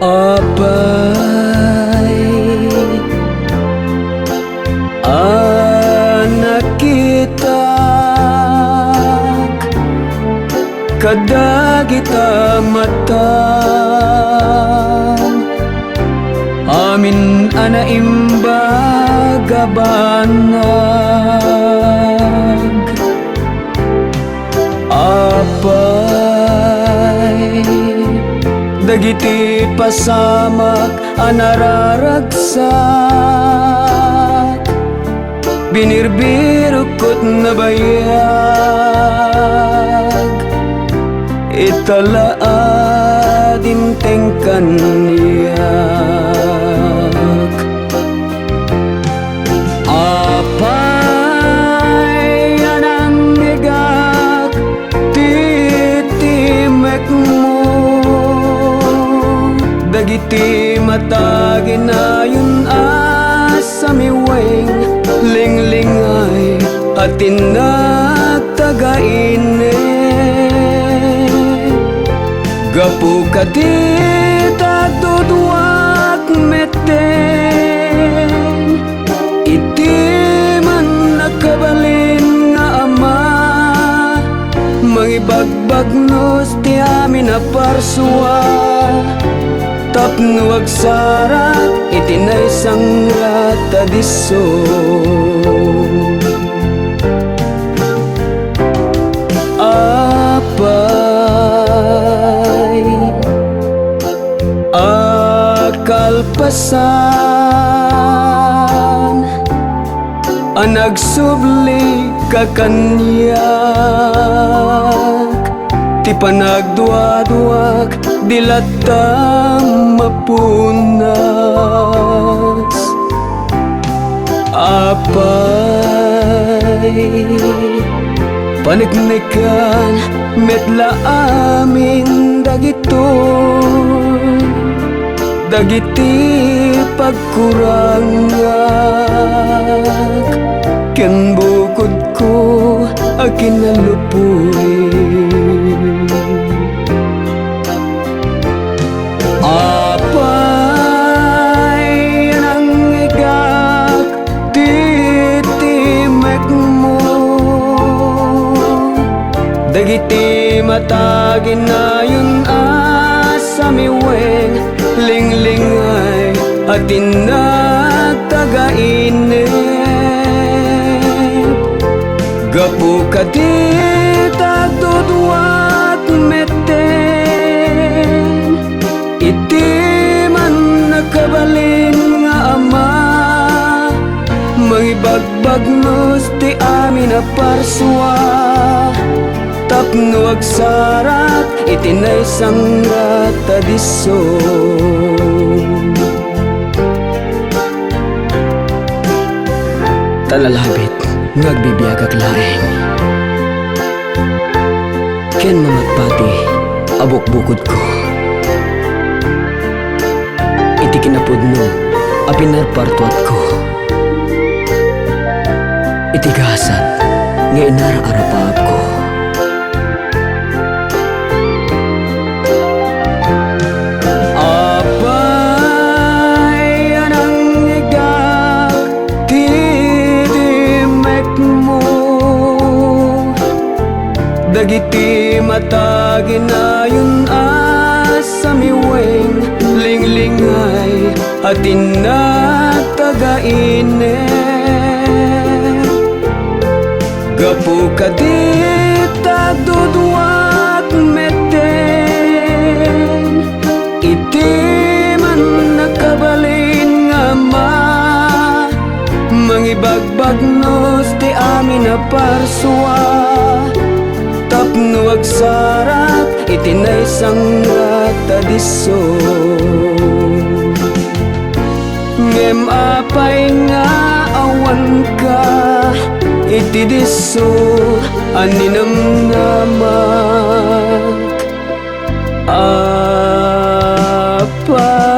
Apay anakitak kadagita mata amin anaimbaga banag apay dagiti pasamak anararagsak binirbirukot na bayag italaadim tengkan niyak apay anang igak titimek mo dagiti matagin na yun asamiweng linglingay at tinagtagaine gapu kadita dudwak meten iti man nakabalin nga ama mangibagbagnos ti amin na parsua tapno agsarat itinay sangrat adiso apay akalpasan anagsubli kakanyak ti panagduaduak dilatam mapunas apay paniknikan metla amin dagiti pagkurangak ken bukod ko akinalupuy apay nang igak titimek mo dagiti matagin na yun asamiweng linglingay at tinagtagainip gapu kadita dudwat meten iti man nakabalin nga ama mangibagbagnos ti amin na parsua tapno agsarat itinay sangrat adiso talalabit ngagbibiyagak laeng ken mamatpati abok-bukod ko iti kinapudno apinarpartuat ko iti gasat nga inara-arapaap ko apay anang igak titimek mo dagiti matagin na yun asamiweng linglingay at tinagtagaine gapu kadita dudwat meten iti man nakabalin nga ma mangibagbagnos ti amin na parsua tapno agsarat itinay sangrat adiso ngem apay nga awan ka iti diso aninamnamak apay